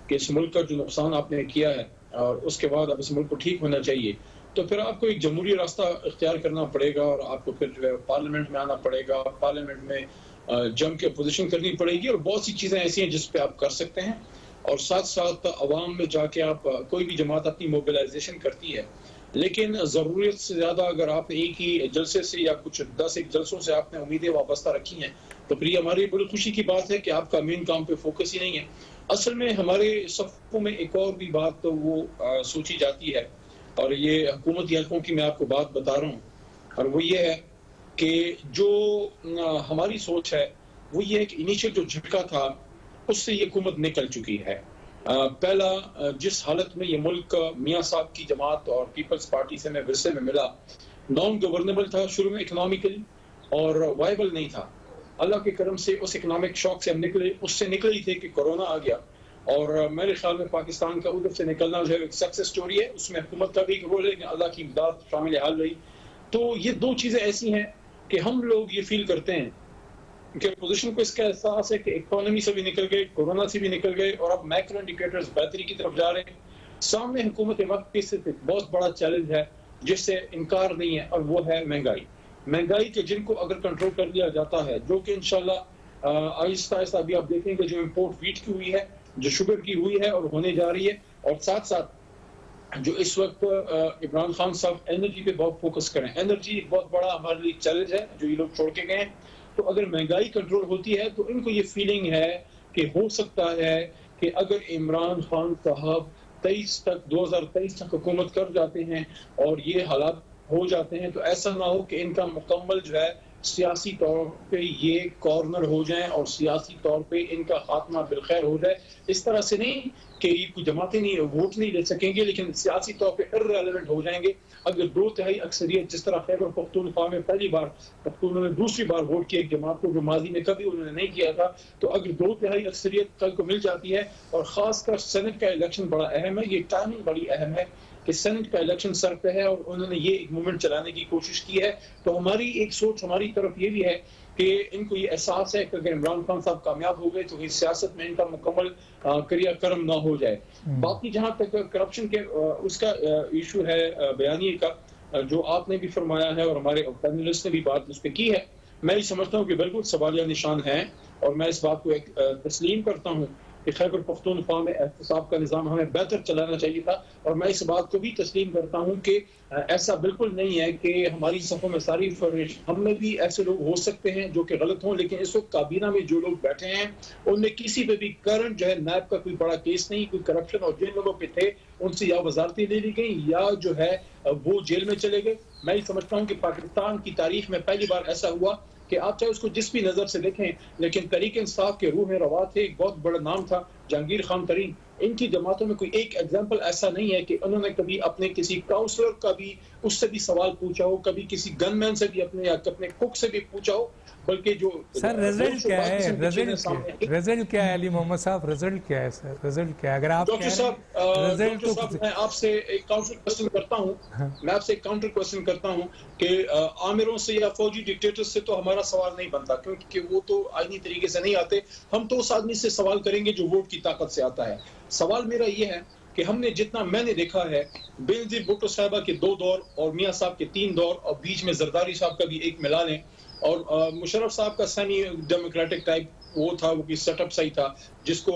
کہ اس ملک کا جو نقصان آپ نے کیا ہے اور اس کے بعد اب اس ملک کو ٹھیک ہونا چاہیے, تو پھر آپ کو ایک جمہوری راستہ اختیار کرنا پڑے گا اور آپ کو پھر جو ہے پارلیمنٹ میں آنا پڑے گا, پارلیمنٹ میں جم کے اپوزیشن کرنی پڑے گی, اور بہت سی چیزیں ایسی ہیں جس پہ آپ کر سکتے ہیں. اور ساتھ ساتھ عوام میں جا کے آپ کوئی بھی جماعت اپنی موبلائزیشن کرتی ہے, لیکن ضرورت سے زیادہ اگر آپ ایک ہی جلسے سے یا کچھ 10 ایک جلسوں سے آپ نے امیدیں وابستہ رکھی ہیں تو پھر یہ ہماری بڑی خوشی کی بات ہے کہ آپ کا مین کام پہ فوکس ہی نہیں ہے. اصل میں ہمارے صفوں میں ایک اور بھی بات تو وہ سوچی جاتی ہے, اور یہ حکومتی حلقوں کی میں آپ کو بات بتا رہا ہوں, اور وہ یہ ہے کہ جو ہماری سوچ ہے وہ یہ ہے کہ انیشیل جو جھٹکا تھا اس سے یہ حکومت نکل چکی ہے. پہلا جس حالت میں یہ ملک میاں صاحب کی جماعت اور پیپلز پارٹی سے میں ورثے میں ملا, نان گورنیبل تھا شروع میں اکنامکلی اور وائبل نہیں تھا. اللہ کے کرم سے اس اکنامک شاک سے ہم نکلے, اس سے نکلے ہی تھے کہ کورونا آ گیا, اور میرے خیال میں پاکستان کا ادھر سے نکلنا جو ہے ایک سکسیس سٹوری ہے. اس میں حکومت کا بھی ایک رول ہے کہ اللہ کی امداد شامل حال رہی. تو یہ 2 چیزیں ایسی ہیں کہ ہم لوگ یہ فیل کرتے ہیں کہ اپوزیشن کو اس کا احساس ہے کہ اکانومی سے بھی نکل گئے, کورونا سے بھی نکل گئے, اور اب میکرو انڈیکیٹرز بہتری کی طرف جا رہے ہیں. سامنے حکومت وقت کے صرف ایک بہت بڑا چیلنج ہے جس سے انکار نہیں ہے, اور وہ ہے مہنگائی کے جن کو اگر کنٹرول کر لیا جاتا ہے, جو کہ انشاءاللہ آہستہ آہستہ ابھی آپ دیکھیں گے جو امپورٹ ویٹ کی ہوئی ہے, جو شوگر کی ہوئی ہے اور ہونے جا رہی ہے, اور ساتھ ساتھ جو اس وقت عمران خان صاحب انرجی پہ بہت فوکس کریں. انرجی ایک بہت بڑا ہمارے لیے چیلنج ہے جو یہ لوگ چھوڑ کے گئے ہیں. تو اگر مہنگائی کنٹرول ہوتی ہے تو ان کو یہ فیلنگ ہے کہ ہو سکتا ہے کہ اگر عمران خان صاحب 2023 تک حکومت کر جاتے ہیں اور یہ حالات ہو جاتے ہیں تو ایسا نہ ہو کہ ان کا مکمل جو ہے سیاسی طور پہ یہ کارنر ہو جائیں اور سیاسی طور پہ ان کا خاتمہ بالخیر ہو جائے. اس طرح سے نہیں کہ یہ کوئی جماعتیں نہیں ووٹ نہیں لے سکیں گے, لیکن سیاسی طور پہ irrelevant ہو جائیں گے. اگر 2/3 اکثریت جس طرح خیبر پختونخوا میں پہلی بار پختونوں نے دوسری بار ووٹ کیا ایک جماعت کو جو ماضی میں کبھی انہوں نے نہیں کیا تھا, تو اگر 2/3 اکثریت کل کو مل جاتی ہے, اور خاص کر سینٹ کا الیکشن بڑا اہم ہے, یہ ٹائمنگ بڑی اہم ہے کہ سینٹ کا الیکشن سر پہ ہے اور انہوں نے یہ ایک موومنٹ چلانے کی کوشش کی ہے. تو ہماری ایک سوچ ہماری طرف یہ بھی ہے کہ ان کو یہ احساس ہے کہ اگر عمران خان صاحب کامیاب ہو گئے تو اس سیاست میں ان کا مکمل کریا کرم نہ ہو جائے. باقی جہاں تک کرپشن کے اس کا ایشو ہے بیانیے کا, جو آپ نے بھی فرمایا ہے اور ہمارے پینلسٹ نے بھی بات اس پہ کی ہے, میں یہ سمجھتا ہوں کہ بالکل سوالیہ نشان ہیں, اور میں اس بات کو ایک تسلیم کرتا ہوں کہ خیبر پختونخوا میں احتساب کا نظام ہمیں بہتر چلانا چاہیے تھا. اور میں اس بات کو بھی تسلیم کرتا ہوں کہ ایسا بالکل نہیں ہے کہ ہماری صفوں میں ساری ہم میں بھی ایسے لوگ ہو سکتے ہیں جو کہ غلط ہوں, لیکن اس وقت کابینہ میں جو لوگ بیٹھے ہیں ان میں کسی پہ بھی کرنٹ جو ہے نیب کا کوئی بڑا کیس نہیں, کوئی کرپشن, اور جن لوگوں پہ تھے ان سے یا وزارتیں لے لی گئیں یا جو ہے وہ جیل میں چلے گئے. میں یہ سمجھتا ہوں کہ پاکستان کی تاریخ میں پہلی بار ایسا ہوا کہ آپ چاہے اس کو جس بھی نظر سے دیکھیں، لیکن تحریک انصاف کے روح روا تھے، ایک بہت بڑا نام تھا جہانگیر خان ترین. ان کی جماعتوں میں کوئی ایک ایگزامپل ایسا نہیں ہے کہ انہوں نے کبھی اپنے کسی کاؤنسلر کا بھی اس سے بھی سوال پوچھا ہو، کبھی کسی گن مین سے بھی اپنے کوک سے بھی پوچھا ہو، بلکہ جو سر رزلٹ کیا ہے؟ رزلٹ کیا ہے علی محمد صاحب؟ رزلٹ کیا ہے سر؟ رزلٹ کیا ہے اگر آپ ڈاکٹر صاحب میں آپ سے ایک کاؤنٹر کوسچن کرتا ہوں، کہ عامروں سے یا فوجی ڈکٹیٹر سے تو ہمارا سوال نہیں بنتا، کیونکہ وہ تو آئینی طریقے سے نہیں آتے. ہم تو اس آدمی سے سوال کریں گے جو ووٹ کی طاقت سے آتا ہے. سوال میرا یہ ہے کہ ہم نے جتنا میں نے دیکھا ہے، بینظیر بھٹو صاحبہ کے 2 دور اور میاں صاحب کے 3 دور اور بیچ میں زرداری صاحب کا بھی ایک ملا لیں، اور مشرف صاحب کا سیمی ڈیموکریٹک ٹائپ وہ تھا، وہ سیٹ اپ صحیح تھا، جس کو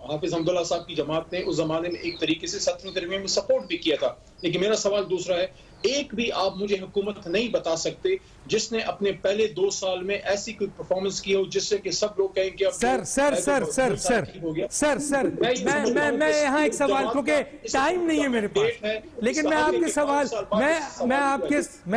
حافظ حمداللہ صاحب کی جماعت نے اس زمانے میں ایک طریقے سے 7ویں ترمیم میں سپورٹ بھی کیا تھا. لیکن میرا سوال دوسرا ہے، ایک بھی آپ مجھے حکومت نہیں بتا سکتے جس نے اپنے پہلے 2 سال میں ایسی کوئی پرفارمنس کی ہو جس سے کہ سب لوگ کہیں کہ میں یہاں ایک سوال، کیونکہ ٹائم نہیں ہے میرے پاس، لیکن میں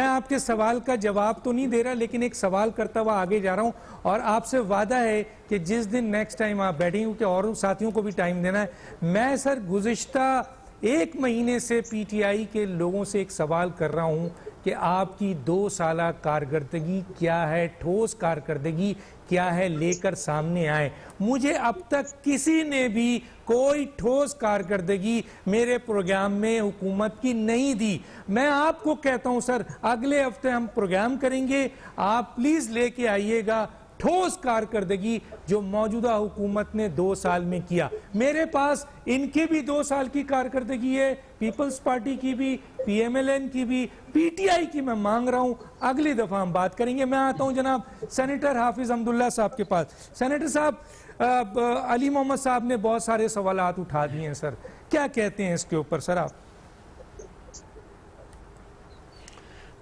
آپ کے سوال کا جواب تو نہیں دے رہا، لیکن ایک سوال کرتا ہوا آگے جا رہا ہوں، اور آپ سے وعدہ ہے کہ جس دن نیکسٹ ٹائم آپ بیٹھیں گے اور ساتھیوں کو بھی ٹائم دینا ہے. میں سر گزشتہ 1 مہینے سے پی ٹی آئی کے لوگوں سے ایک سوال کر رہا ہوں کہ آپ کی 2 سالہ کارکردگی کیا ہے، ٹھوس کارکردگی کیا ہے، لے کر سامنے آئے. مجھے اب تک کسی نے بھی کوئی ٹھوس کارکردگی میرے پروگرام میں حکومت کی نہیں دی. میں آپ کو کہتا ہوں سر، اگلے ہفتے ہم پروگرام کریں گے، آپ پلیز لے کے آئیے گا ٹھوس کارکردگی جو موجودہ حکومت نے 2 سال میں کیا. میرے پاس ان کی بھی 2 سال کی کارکردگی ہے، پیپلز پارٹی کی بھی، پی ایم ایل این کی بھی، پی ٹی آئی کی میں مانگ رہا ہوں. اگلی دفعہ ہم بات کریں گے. میں آتا ہوں جناب سینیٹر حافظ حمداللہ صاحب کے پاس. سینیٹر صاحب، علی محمد صاحب نے بہت سارے سوالات اٹھا دیے ہیں سر، کیا کہتے ہیں اس کے اوپر سر آپ؟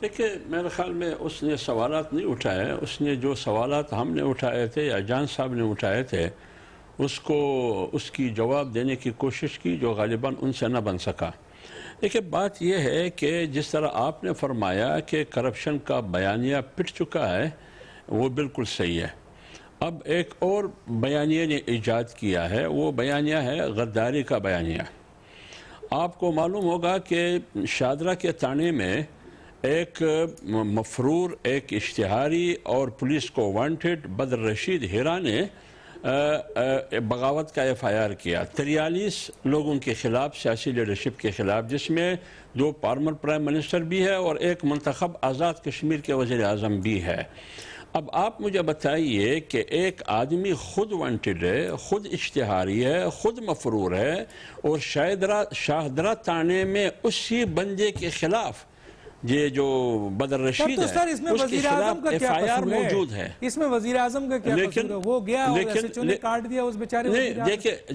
دیکھیں، میرے خیال میں اس نے سوالات نہیں اٹھائے. اس نے جو سوالات ہم نے اٹھائے تھے یا جان صاحب نے اٹھائے تھے، اس کی جواب دینے کی کوشش کی، جو غالباً ان سے نہ بن سکا. دیکھیں، بات یہ ہے کہ جس طرح آپ نے فرمایا کہ کرپشن کا بیانیہ پٹ چکا ہے، وہ بالکل صحیح ہے. اب ایک اور بیانیہ نے ایجاد کیا ہے، وہ بیانیہ ہے غداری کا بیانیہ. آپ کو معلوم ہوگا کہ شاہدرہ کے تانے میں ایک مفرور، ایک اشتہاری اور پولیس کو وانٹڈ بدر رشید ہیرا نے بغاوت کا ایف آئی آر کیا 43 لوگوں کے خلاف، سیاسی لیڈرشپ کے خلاف، جس میں 2 فارمر پرائم منسٹر بھی ہے اور ایک منتخب آزاد کشمیر کے وزیر اعظم بھی ہے. اب آپ مجھے بتائیے کہ ایک آدمی خود وانٹڈ ہے، خود اشتہاری ہے، خود مفرور ہے، اور شاہدرہ تانے میں اسی بندے کے خلاف یہ جو بدر رشید ہے، اس کے خلاف ایف آئی آر موجود ہے. اس میں وزیر اعظم کا کیا قصور ہے؟ وہ گیا اور ایس ایچ او نے کاٹ دیا اس بیچارے وزیر اعظم. دیکھیں،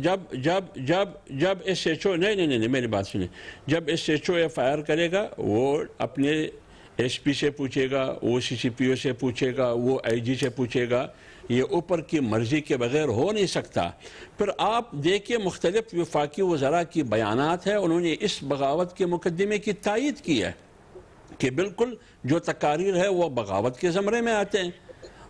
جب ایس ایچ او نہیں میری بات سنیں، جب S H O F I R کرے گا، وہ اپنے ایس پی سے پوچھے گا، وہ سی سی پی او سے پوچھے گا، وہ آئی جی سے پوچھے گا. یہ اوپر کی مرضی کے بغیر ہو نہیں سکتا. پھر آپ دیکھیں مختلف وفاقی وزراء کی بیانات ہیں، انہوں نے اس بغاوت کے مقدمے کی تائید کی ہے کہ بالکل جو تقاریر ہے وہ بغاوت کے زمرے میں آتے ہیں.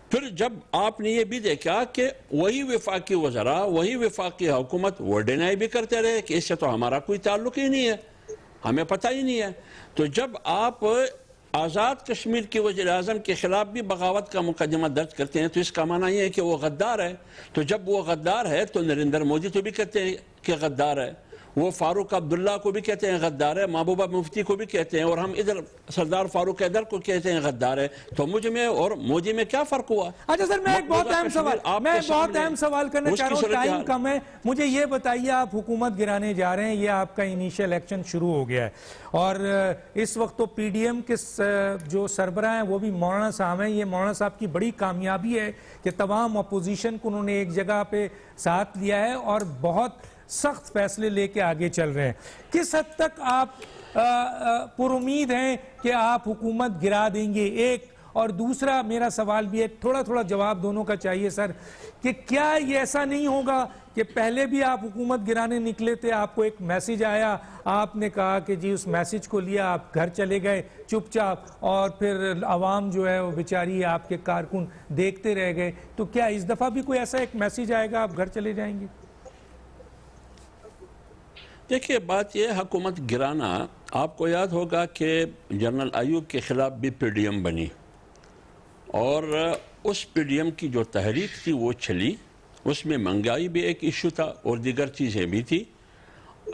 پھر جب آپ نے یہ بھی دیکھا کہ وہی وفاقی وزراء، وہی وفاقی حکومت وہ ڈینائی بھی کرتے رہے کہ اس سے تو ہمارا کوئی تعلق ہی نہیں ہے، ہمیں پتہ ہی نہیں ہے. تو جب آپ آزاد کشمیر کے وزیر اعظم کے خلاف بھی بغاوت کا مقدمہ درج کرتے ہیں تو اس کا معنی یہ ہے کہ وہ غدار ہے. تو جب وہ غدار ہے تو نریندر مودی تو بھی کہتے ہیں کہ غدار ہے، وہ فاروق عبداللہ کو بھی کہتے ہیں غدار ہے، محبوبہ مفتی کو بھی کہتے ہیں، اور ہم ادھر سردار فاروق حیدر کو کہتے ہیں غدار ہے. تو مجھ میں اور مودی میں کیا فرق ہوا؟ اچھا سر، میں ایک بہت اہم سوال کرنا چاہ رہا ہوں، ٹائم کم ہے. مجھے یہ بتائیے، آپ حکومت گرانے جا رہے ہیں، یہ آپ کا انیشیل ایکشن شروع ہو گیا ہے، اور اس وقت تو پی ڈی ایم کے جو سربراہ ہیں وہ بھی مولانا صاحب ہیں. یہ مولانا صاحب کی بڑی کامیابی ہے کہ تمام اپوزیشن کو انہوں نے ایک جگہ پہ ساتھ لیا ہے اور بہت سخت فیصلے لے کے آگے چل رہے ہیں. کس حد تک آپ پر امید ہیں کہ آپ حکومت گرا دیں گے؟ ایک اور دوسرا میرا سوال بھی ہے، تھوڑا تھوڑا جواب دونوں کا چاہیے سر، کہ کیا یہ ایسا نہیں ہوگا کہ پہلے بھی آپ حکومت گرانے نکلے تھے، آپ کو ایک میسیج آیا، آپ نے کہا کہ جی اس میسیج کو لیا، آپ گھر چلے گئے چپ چاپ، اور پھر عوام جو ہے وہ بیچاری آپ کے کارکن دیکھتے رہ گئے، تو کیا اس دفعہ بھی کوئی ایسا ایک میسیج آئے گا آپ گھر چلے جائیں گے؟ دیکھیے بات یہ حکومت گرانا، آپ کو یاد ہوگا کہ جنرل ایوب کے خلاف بھی پی ڈی ایم بنی، اور اس پی ڈی ایم کی جو تحریک تھی وہ چلی، اس میں مہنگائی بھی ایک ایشو تھا اور دیگر چیزیں بھی تھی،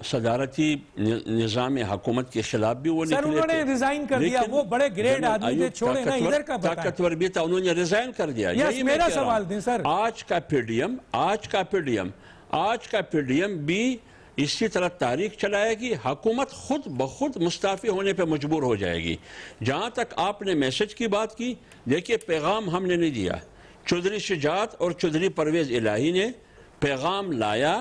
صدارتی نظام حکومت کے خلاف بھی وہ نکلے تھے۔ سر انہوں نے ریزائن کر دیا، وہ بڑے گریڈ آدمی تھے، چھوڑے نا ادھر کا بتائیں۔ طاقتور بھی تھا، انہوں نے ریزائن کر دیا۔ یس میرا سوال دیں سر۔ آج کا پی ڈی ایم بھی اسی طرح تاریخ چلائے گی، حکومت خود بخود مستعفی ہونے پہ مجبور ہو جائے گی۔ جہاں تک آپ نے میسج کی بات کی، دیکھیے پیغام ہم نے نہیں دیا، چودھری شجاعت اور چودھری پرویز الہی نے پیغام لایا،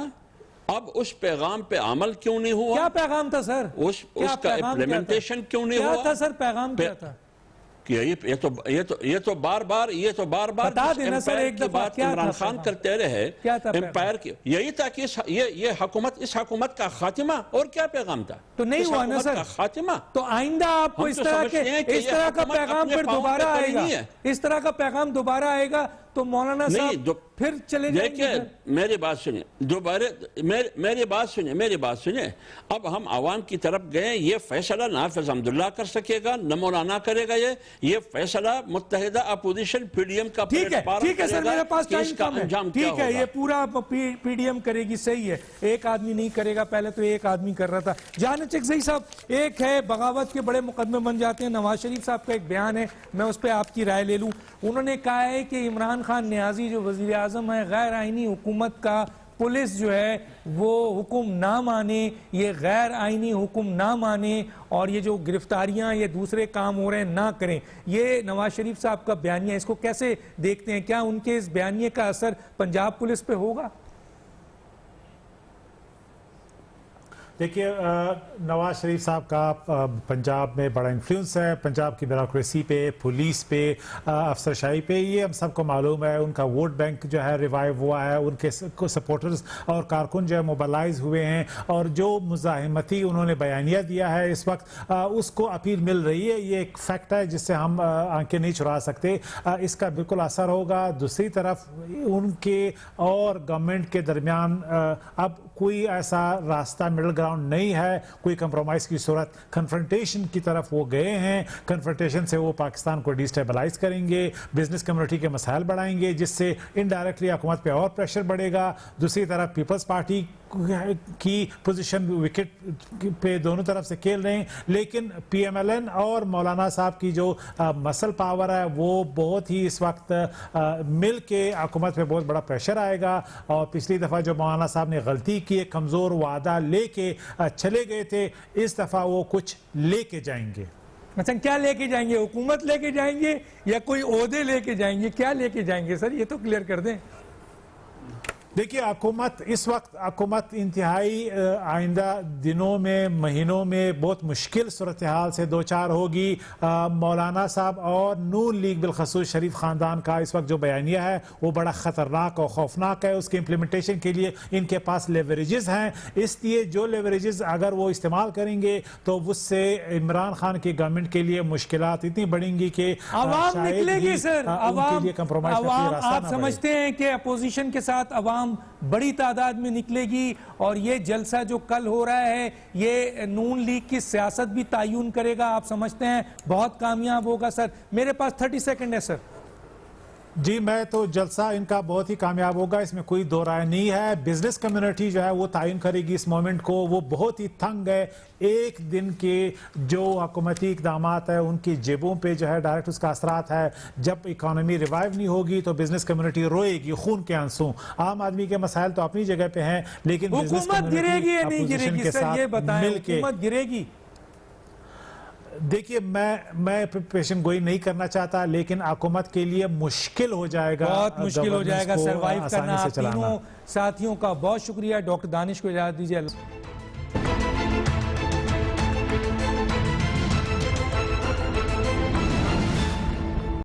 اب اس پیغام پہ عمل کیوں نہیں ہوا؟ کیا پیغام تھا سر؟ اس کا امپلیمنٹیشن کیوں نہیں ہوا؟ کیا تھا سر پیغام کیا تھا؟ کہ یہ تو بار بار بتا دینا سر ایک دفعہ کیا تھا؟ عمران خان کرتے رہے امپائر کی، یہی تھا کہ یہ حکومت کا خاتمہ، اور کیا پیغام تھا؟ تو نہیں ہوا نا سر خاتمہ۔ تو آئندہ آپ کو اس طرح کا پیغام پھر دوبارہ آئے گا، اس طرح کا پیغام دوبارہ آئے گا تو مولانا صاحب پھر چلے جائیں گے؟ میری بات سنیں، اب ہم عوام کی طرف گئے، یہ فیصلہ نافذ حمداللہ کر سکے گا، نہ مولانا کرے گا، یہ فیصلہ متحدہ اپوزیشن پی ڈی ایم کا ٹھیک ہے سر، میرے پاس ٹائم کم ہے، ٹھیک ہے یہ پورا پی ڈی ایم کرے گی، صحیح ہے، ایک آدمی نہیں کرے گا، پہلے تو ایک آدمی کر رہا تھا۔ جان چکزئی صاحب، ایک ہے بغاوت کے بڑے مقدمے بن جاتے ہیں، نواز شریف صاحب کا ایک بیان ہے، میں اس پہ آپ کی رائے لے لوں۔ انہوں نے کہا ہے کہ عمران خان نیازی جو وزیر اعظم ہے، غیر آئینی حکومت کا پولیس جو ہے وہ حکم نہ مانے، یہ غیر آئینی حکم نہ مانے، اور یہ جو گرفتاریاں یہ دوسرے کام ہو رہے ہیں نہ کریں۔ یہ نواز شریف صاحب کا بیانیہ، اس کو کیسے دیکھتے ہیں؟ کیا ان کے اس بیانیے کا اثر پنجاب پولیس پہ ہوگا؟ دیکھیے نواز شریف صاحب کا پنجاب میں بڑا انفلوئنس ہے، پنجاب کی بیوروکریسی پہ، پولیس پہ، افسرشاہی پہ، یہ ہم سب کو معلوم ہے۔ ان کا ووٹ بینک جو ہے ریوائیو ہوا ہے، ان کے سپورٹرز اور کارکن جو ہے موبلائز ہوئے ہیں، اور جو مزاحمتی انہوں نے بیانیہ دیا ہے اس وقت، اس کو اپیل مل رہی ہے۔ یہ ایک فیکٹ ہے جس سے ہم آنکھیں نہیں چھڑا سکتے، اس کا بالکل اثر ہوگا۔ دوسری طرف ان کے اور گورنمنٹ کے درمیان اب کوئی ایسا راستہ مڈل گراؤنڈ نہیں ہے، کوئی کمپرومائز کی صورت، کنفرنٹیشن کی طرف وہ گئے ہیں۔ کنفرنٹیشن سے وہ پاکستان کو ڈیسٹیبلائز کریں گے، بزنس کمیونٹی کے مسائل بڑھائیں گے، جس سے انڈائریکٹلی حکومت پہ اور پریشر بڑھے گا۔ دوسری طرف پیپلز پارٹی کی پوزیشن وکٹ پہ دونوں طرف سے کھیل رہے ہیں، لیکن پی ایم ایل این اور مولانا صاحب کی جو مسل پاور ہے وہ بہت ہی اس وقت مل کے حکومت پہ بہت بڑا پریشر آئے گا۔ اور پچھلی دفعہ جو مولانا صاحب نے غلطی کی، ایک کمزور وعدہ لے کے چلے گئے تھے، اس دفعہ وہ کچھ لے کے جائیں گے۔ مثلا کیا لے کے جائیں گے؟ حکومت لے کے جائیں گے یا کوئی عہدے لے کے جائیں گے؟ کیا لے کے جائیں گے سر؟ یہ تو کلیئر کر دیں۔ دیکھیے حکومت انتہائی آئندہ دنوں میں، مہینوں میں بہت مشکل صورتحال سے دوچار ہوگی۔ مولانا صاحب اور نون لیگ بالخصوص شریف خاندان کا اس وقت جو بیانیہ ہے وہ بڑا خطرناک اور خوفناک ہے۔ اس کے امپلیمنٹیشن کے لیے ان کے پاس لیوریجز ہیں، اس لیے جو لیوریجز اگر وہ استعمال کریں گے تو اس سے عمران خان کی گورنمنٹ کے لیے مشکلات اتنی بڑھیں گی کہ عوام نکلے گی سر، عوام آپ سمجھتے ہیں کہ اپوزیشن کے ساتھ عوام بڑی تعداد میں نکلے گی، اور یہ جلسہ جو کل ہو رہا ہے یہ نون لیگ کی سیاست بھی تعین کرے گا؟ آپ سمجھتے ہیں بہت کامیاب ہوگا؟ سر میرے پاس 30 سیکنڈ ہے سر۔ جی میں تو جلسہ ان کا بہت ہی کامیاب ہوگا، اس میں کوئی دو رائے نہیں ہے۔ بزنس کمیونٹی جو ہے وہ تعین کرے گی اس مومنٹ کو، وہ بہت ہی تنگ ہے۔ ایک دن کے جو حکومتی اقدامات ہیں ان کی جیبوں پہ جو ہے ڈائریکٹ اس کا اثرات ہے۔ جب اکانومی ریوائیو نہیں ہوگی تو بزنس کمیونٹی روئے گی خون کے آنسو۔ عام آدمی کے مسائل تو اپنی جگہ پہ ہیں، لیکن حکومت گرے گی یا نہیں گرے گی سر یہ بتائیں؟ حکومت گرے گی؟ دیکھیے میں پیشن گوئی نہیں کرنا چاہتا، لیکن حکومت کے لیے مشکل ہو جائے گا، بہت مشکل ہو جائے گا سروائیو کرنا۔ آپ تینوں ساتھیوں کا بہت شکریہ۔ ڈاکٹر دانش کو اجازت دیجیے۔